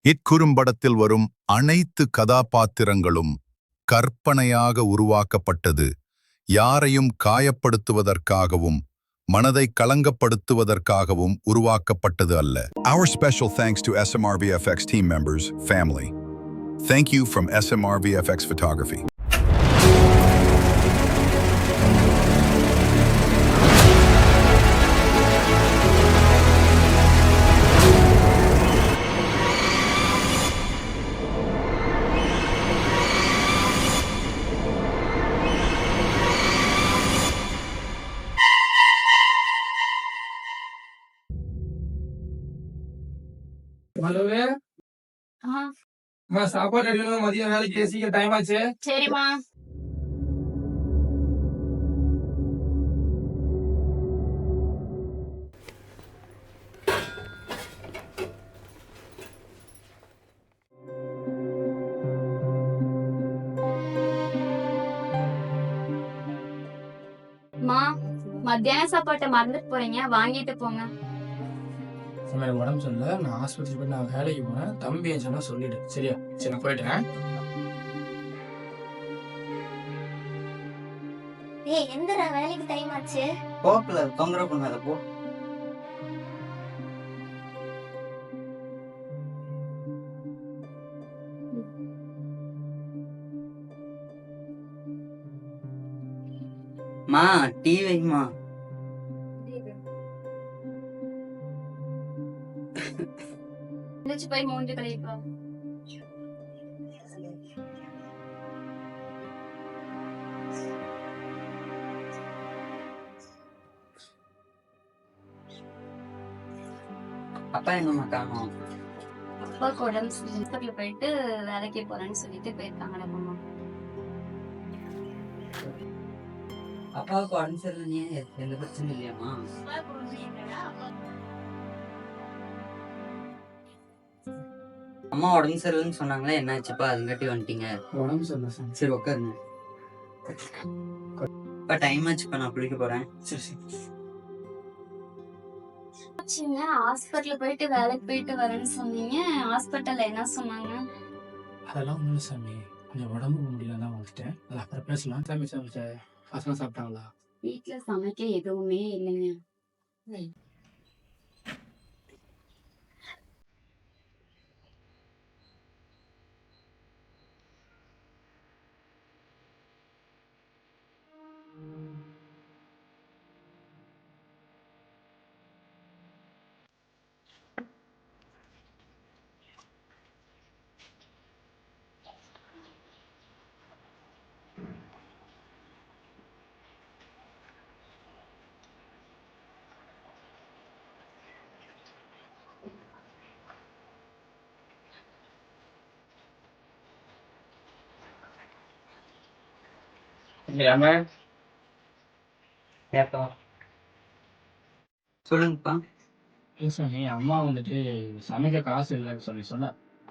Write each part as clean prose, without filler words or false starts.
இக்குறும்படத்தில் வரும் அனைத்து கதாபாத்திரங்களும் கற்பனையாக உருவாக்கப்பட்டது. யாரையும் காயப்படுத்துவதற்காகவும் மனதை கலங்கப்படுத்துவதற்காகவும் உருவாக்கப்பட்டது அல்ல. Our special thanks to SMRVFX team members, family. Thank you from SMRVFX Photography. ஹலோவே சாப்பாடு எடுக்கணும். மதியம் வேலைக்கு சீக்கிரம் டைம் ஆச்சு. சரிம்மா. மத்தியான சாப்பாட்டை மறந்துட்டு போறீங்க, வாங்கிட்டு போங்க. உடம்பு சரியில்லை, நான் ஆஸ்பத்திரி போய் நான் வேலைக்கு போறேன். தம்பி என் சொன்னா சொல்லிடு. சரியா? சரி, நான் போயிட்டேன். எந்தடா வேலைக்கு டைம் ஆச்சு? போக்கல தொந்தரவு பண்ணாத போ. மா டீ வைமா. போய் மூஞ்சி கழிப்பா. அப்பா எங்கம்மா காணோம்? அப்பாவுக்கு உடம்பு ஹாஸ்பிட்டல் போயிட்டு வேலைக்கு போறேன்னு சொல்லிட்டு போயிருக்காங்கடா மாமா. அப்பாவுக்கு உடம்பு சரியில்லையே, எந்த பிரச்சனையும் இல்லையாம்மா? அம்மா உடம்பு சரியில்லைன்னு சொன்னாங்களே, என்னாச்சுப்பா? அதுங்காட்டி வந்துட்டீங்க. உடம்பு சரியில்லை சார். சரி உட்காருங்க. இப்ப டைம் ஆச்சுப்பா, நான் குளிக்க போறேன். சரி சரி. ஹாஸ்பிட்டல் போயிட்டு வேலைக்கு போயிட்டு வரேன்னு சொன்னீங்க, ஹாஸ்பிட்டல்ல என்ன சொன்னாங்க? அதெல்லாம் ஒண்ணும் இல்லை சாமி, கொஞ்சம் உடம்பு முடியல தான் வந்துட்டேன். அது அப்புறம் பேசலாம். சாமி சாப்பிட்ட பசங்க சாப்பிட்டாங்களா? வீட்டுல சமைக்க எதுவுமே இல்லைங்க. சொல்லுங்கப்பா. சாமி, அம்மா வந்துட்டு சமைக்க காசு இல்லைன்னு சொன்ன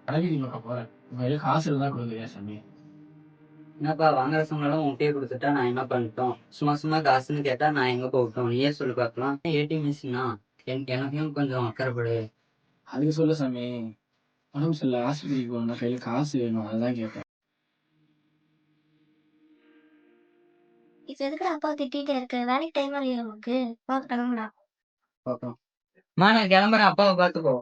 கடைக்கு பார்க்க போறேன். உங்க காசு இருந்தா கொடுக்குறியா சாமி? என்னப்பா வாங்குற சம்பளம் உன்கிட்டயே கொடுத்துட்டா நான் என்ன பண்ணிட்டோம்? சும்மா சும்மா காசுன்னு கேட்டா நான் எங்க போகட்டும்? நீயே சொல்லி பார்க்கலாம். ஏடிஎம் மிஷினா எனக்கும் கொஞ்சம் அக்கறைப்படு. அதுக்கு சொல்ல சாமி, உடம்பு சரியில்லை, ஆஸ்பத்திரிக்கு போகணும், கையில காசு வேணும், அதுதான் கேட்டேன். இப்ப எதுக்கு அப்பா திட்டிட்டே இருக்க? வேலைக்கு டைம் ஆகலையா உனக்கு? பாக்கணும்டா. பார்க்கலாம். நான் கிளம்புறேன், அப்பாவை பார்த்துக்கோ.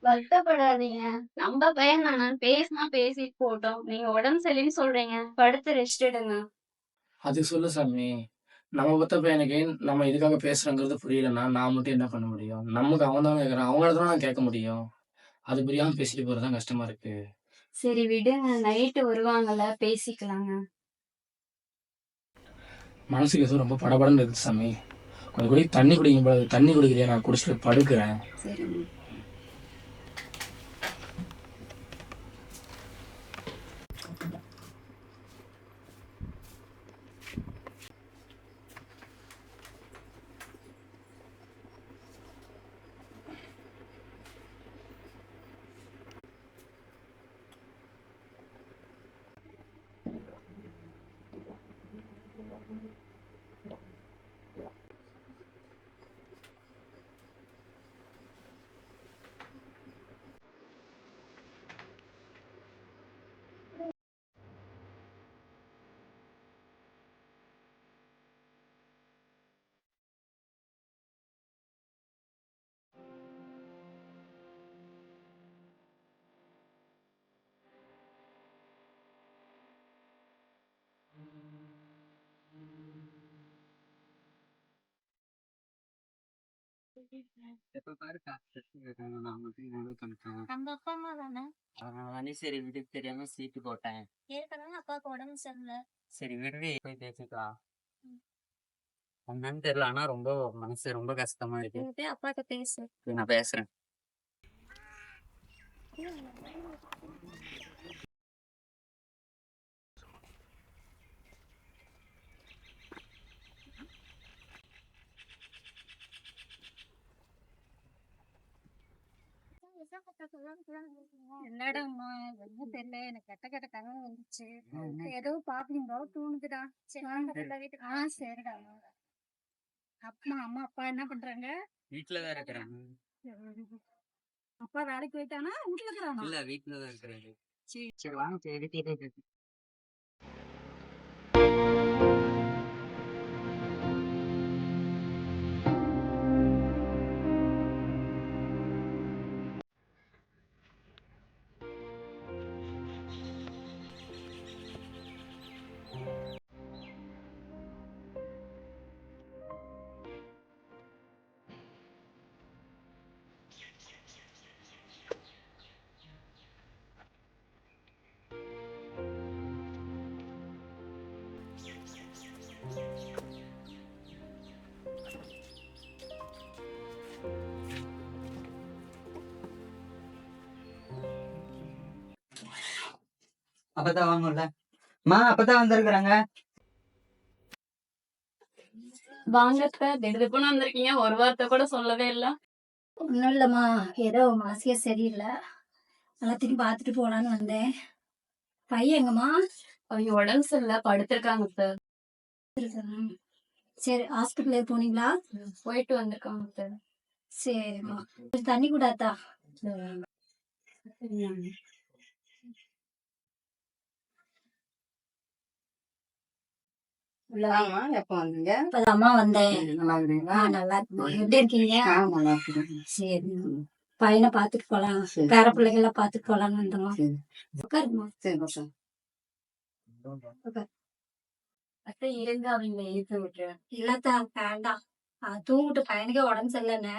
வருத்தப்படாதீங்க, நம்ம பையன் தானே, பேசினா பேசிட்டு போட்டோம். நீங்க உடம்பு சரியில்லைன்னு சொல்றீங்க, படுத்து ரெஸ்ட் எடுங்க. அதுக்கு சொல்ல சாமி, நம்ம பத்த பையனுக்கு நம்ம இதுக்காக பேசுறோங்கிறது புரியலன்னா நான் மட்டும் என்ன பண்ண முடியும்? நமக்கு அவன் தான் கேட்கறான், அவங்கள தான் நான் கேட்க முடியும். அது புரியாம பேசிட்டு போறதுதான் கஷ்டமா இருக்கு. சரி விடுங்க, நைட்டு வருவாங்கல்ல, பேசிக்கலாங்க. மனசுக்கு ஏதோ ரொம்ப படபடன்னு இருக்கு சாமி. கொஞ்சம் குடி, தண்ணி குடிங்க. தண்ணி குடிக்கிறியா? நான் குடிச்சிட்டு படுக்கிறேன். சரிங்க. எப்ப பாரு காசு கேட்காங்க, நான் மட்டும் என்ன பண்ணிட்டேன். நம்ம அப்பா அம்மா தானே. அதனால சரி வீட்டுக்கு தெரியாம சீட்டு போட்டேன். ஏற்கனவே அப்பாவுக்கு உடம்பு சரியில்லை. சரி விடுவி போய் பேசிக்கலாம். என்னன்னு தெரியல, ஆனா ரொம்ப மனசு ரொம்ப கஷ்டமா இருக்கு. நீ போய் அப்பாட்ட பேசு. நான் பேசுறேன். என்னடா அம்மா ஒன்னும் தெரியல, எனக்கு கெட்ட கெட்ட கனவு வந்துச்சு. ஏதோ பாப்பீங்க தோணுதுடா. சரி வீட்டுக்கு. சரிடா. அம்மா அப்பா என்ன பண்றாங்க? வீட்டுலதான் இருக்கிறாங்க. அப்பா வேலைக்கு போயிட்டானா வீட்டுல இருக்கிறானா? இல்ல வீட்டுலதான் இருக்கிறாரு. சரி வாங்க சரி வீட்டுல இருக்கு. அப்பதான் வாங்கல அப்பதான் வந்திருக்கிறாங்க. வாங்க திடுதிப்புன்னு வந்திருக்கீங்க, ஒரு வார்த்தை கூட சொல்லவே இல்ல. ஒன்னும் இல்லம்மா, ஏதோ மனசே சரியில்லை, எல்லாத்தையும் பாத்துட்டு போலான்னு வந்தேன். பையன் எங்கம்மா? ஐயோ உடம்பு சரியில்ல, படுத்திருக்காங்க சார். சரி ஹாஸ்பிட்டலுக்கு போனீங்களா? போயிட்டு வந்திருக்காங்க சார். சரிம்மா, கொஞ்சம் தண்ணி கூடாதா? எப்ப வந்தீங்க? இப்பதாம்மா வந்தேன். நல்லா இருக்கீங்களா? நல்லா இருக்கேன். எப்படி இருக்கீங்க? நல்லா இருக்கேன். சரி, பையனை பாத்துட்டு போலாம், பேர பிள்ளைகளை பாத்துட்டு போலான்னு வந்தோம். உட்காருமா. சரி ஓகே. அத்தை இருங்க, அவங்க எழுப்பி விட்டுறேன். இல்லத்தா வேண்டாம், தூங்கிட்டு, பையனுக்கே உடம்பு சரியில்லைன்னு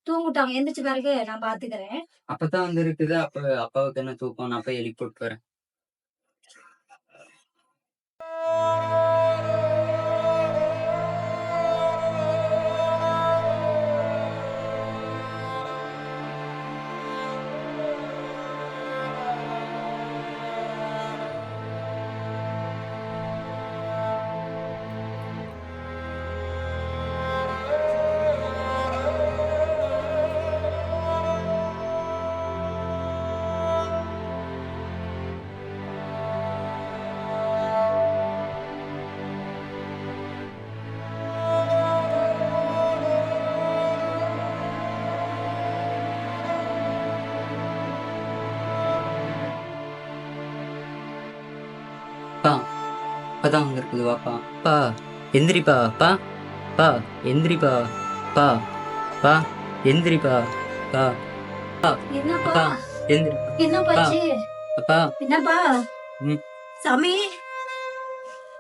தூங்கிட்டு, அவன் எந்திரிச்ச பிறகு நான் பாத்துக்கிறேன். அப்பதான் வந்து இருக்குது. அப்பாவுக்கு என்ன தூக்கம், நான் போய் எழுப்பி போட்டு வரேன். அப்பா அப்பதான் வந்து இருக்குது. வாப்பா பா எந்திரிப்பா. பா பா எந்திரிப்பா. பா பா எந்திரிப்பா. பா என்னப்பா? அப்பா எந்திரிப்பா. என்னப்பாச்சு? அப்பா என்னப்பா? ம். சாமி,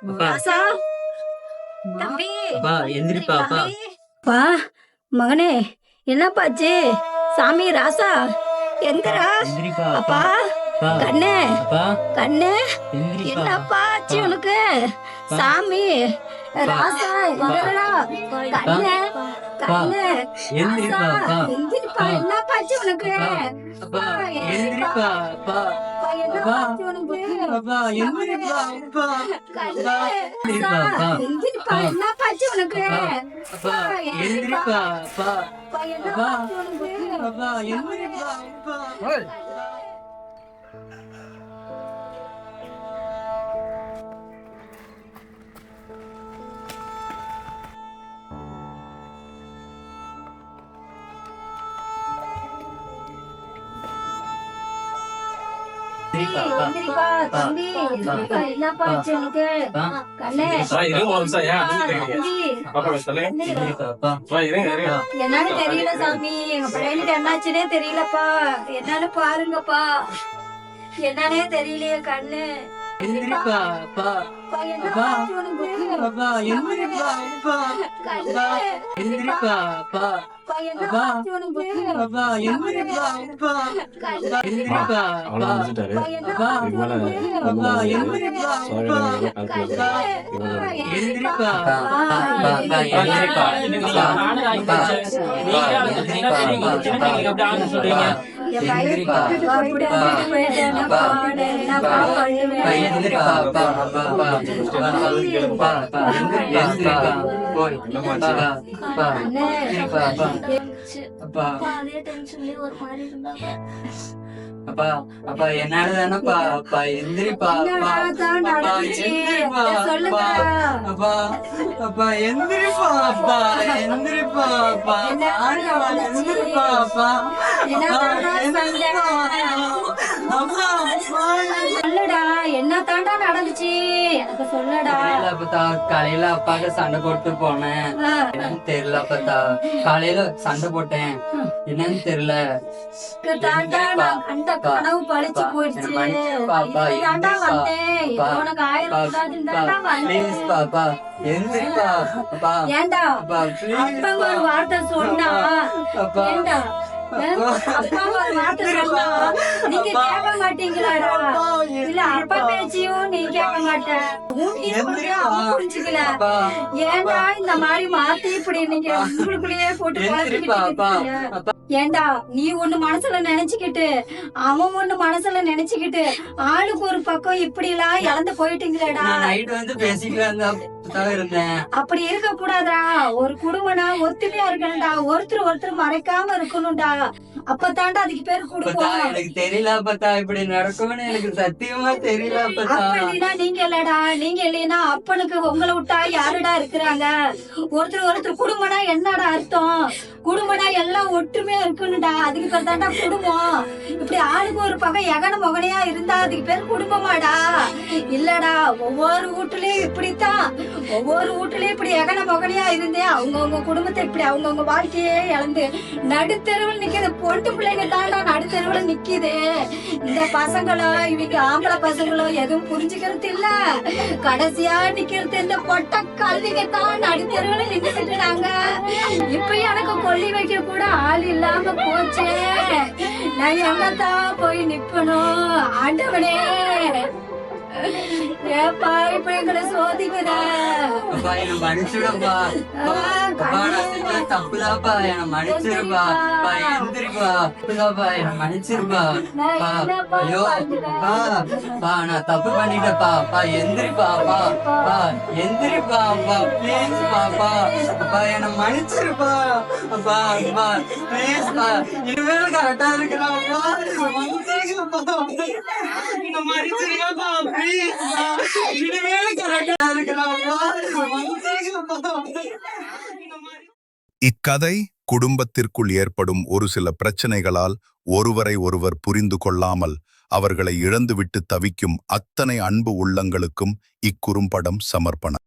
அப்பா ராசா, தம்பி, அப்பா எந்திரிப்பா. அப்பா பா, மகனே, என்னப்பாச்சு? சாமி, ராசா, எந்திரா. எந்திரிப்பா. அப்பா, அப்பா கண்ணே, அப்பா கண்ணே, எந்திரிப்பா. என்னப்பா ஆச்சு உனக்கு? சாமி, ராசா, எந்திரா. கண்ணே, கண்ணே, எந்திரிப்பா. ராசா, அப்பா எந்திரிப்பா. என்னப்பா ஆச்சு உனக்கு? அப்பா எந்திரிப்பா. அப்பா அப்பா, என்னப்பா ஆச்சு உனக்கு? அப்பா எந்திரிப்பா. அப்பா கண்ணே, எந்திரிப்பா. அப்பா எந்திரிப்பா. என்னப்பா ஆச்சு உனக்கு? அப்பா எந்திரிப்பா. அப்பா அப்பா, என்னப்பா ஆச்சு உனக்கு? அப்பா எந்திரிப்பா. அப்பா எந்திரிப்பா, தம்பி, எந்திரிப்பா. என்னப்பா ஆச்சு உனக்கு? கண்ணே, என்னன்னு தெரியல சாமி, எங்க பையனுக்கு என்னாச்சுன்னே தெரியலப்பா. என்னன்னு பாருங்கப்பா, என்னன்னே தெரியலையே கண்ணு. எந்திரிப்பா அப்பா அப்பா அப்பா எந்திரிப்பா அப்பா அப்பா எந்திரிப்பா அப்பா அப்பா அப்பா எந்திரிப்பா அப்பா எந்திரிப்பா அப்பா அப்பா அப்பா எந்திரிப்பா அப்பா அப்பா எந்திரிப்பா அப்பா எந்திரிப்பா அப்பா அப்பா என்னாலதானப்பா அப்பா எந்திரிப்பா அப்பா அப்பா எந்திரிப்பா அப்பா அப்பா அப்பா எந்திரிப்பா அப்பா எந்திரிப்பா அப்பா எந்திரிப்பா அப்பா சொல்லுடா என்ன தாண்டா நடந்துச்சு எனக்கு சொல்லுடா. காலையில அப்பாட்ட சண்டை போட்டு போனேன். என்னன்னு தெரியல அப்பா. காலையில சண்டை போட்டேன். என்னன்னு தெரியல. தாண்டா நான் கண்ட கனவு பழிச்சு போயிடுச்சு. தாண்டா வந்தேன். உனக்கு 1000 தாண்டா வந்தேன். பாப்பா எந்திரிப்பா அப்பா. ஏண்டா அப்பா அப்பா ஒரு வார்த்தை சொன்னா ஏண்டா அப்பா ஒரு வார்த்தை சொன்னா நீங்க கேட்க மாட்டீங்களாடா? இல்ல அப்பா பேச்சியும் நீ கேட்க மாட்ட. புரிஞ்சுக்கல. ஏண்டா இந்த மாதிரி மாத்தி இப்படி நீங்க உங்களுக்குள்ளேயே போட்டு ஏண்டா நீ ஒண்ணு மனசுல நினைச்சுக்கிட்டு அவன் ஒண்ணு மனசுல நினைச்சுக்கிட்டு ஆளுக்கு ஒரு பக்கம் இப்படி எல்லாம் இழந்து போயிட்டீங்களேடா. நைட் வந்து பேசிக்கலாம் இருந்தேன். அப்படி இருக்க கூடாதா? ஒரு குடும்பம்னா ஒத்துமையா இருக்கணும்டா. ஒருத்தர் மறைக்காம இருக்கணும்டா. அப்பதாண்டா அதுக்கு பேரு குடும்பம். எனக்கு தெரியல அப்பா இப்படி நடக்கும்னு எனக்கு சத்தியமா தெரியல அப்பா. இல்லைன்னா நீங்க இல்லடா. நீங்க இல்லைன்னா அப்பனுக்கு உங்களை விட்டா யாருடா இருக்கிறாங்க? ஒருத்தர் குடும்பம்னா என்னடா அர்த்தம்? குடும்பம்னா எல்லாம் ஒற்றுமையா இருக்கணும்டா. அதுக்கு பேர் தாண்டா குடும்பம். இப்படி ஆளுக்கு ஒரு பக்கம் எகன மொகனையா இருந்தா அதுக்கு பேர் குடும்பமாடா? இல்லடா. ஒவ்வொரு வீட்டுலயும் இப்படித்தான். ஒவ்வொரு வீட்டுலயும் இப்படி எகன மொகனையா இருந்தே அவங்கவுங்க குடும்பத்தை இப்படி அவங்கவுங்க வாழ்க்கையே இழந்து நடுத்தெருவில் நிக்கிது. பொண்டு பிள்ளைங்க தாண்டா நடுத்தெருவுல நிக்குது. இந்த பசங்களும் இவங்க ஆம்பளை பசங்களும் எதுவும் புரிஞ்சுக்கிறது இல்ல. கடைசியா நிக்கிறது இந்த பொட்ட கல்விங்க தான் நடுத்தெருவுல நின்றுட்டாங்க. இப்ப எனக்கு கொல்லி வைக்க கூட ஆள் இல்லாம போச்சே. நான் எங்கத்தான் போய் நிப்பணும்? ஆண்டவனே ஏப்பா இப்ப எங்களை சோதிக்கிற? மன்னிச்சுடப்பா. தப்புதாப்பா என்ன மன்னிச்சிருப்பா. எந்திரிப்பா தப்புதாப்பா என்ன மன்னிச்சிருப்பா. ஐயோ பா நான் தப்பு பண்ணிட்டப்பா. அப்பா எந்திரிப்பா. அப்பா எந்திரிப்பா. அப்பா பிளீஸ் பாப்பா. அப்பா என்ன மன்னிச்சிருப்பா. அப்பா அப்பா பிளீஸ் பா. இனிமேல் கரெக்டா இருக்கிறாப்பா. மன்னிச்சிருப்பா. மன்னிச்சிருப்பா பிளீஸ். இனிமேல் கரெக்டா இருக்கிறாப்பா. இக்கதை குடும்பத்திற்குள் ஏற்படும் ஒரு சில பிரச்சனைகளால் ஒருவரை ஒருவர் புரிந்து கொள்ளாமல் அவர்களை இழந்துவிட்டு தவிக்கும் அத்தனை அன்பு உள்ளங்களுக்கும் இக்குறும்படம் சமர்ப்பணம்.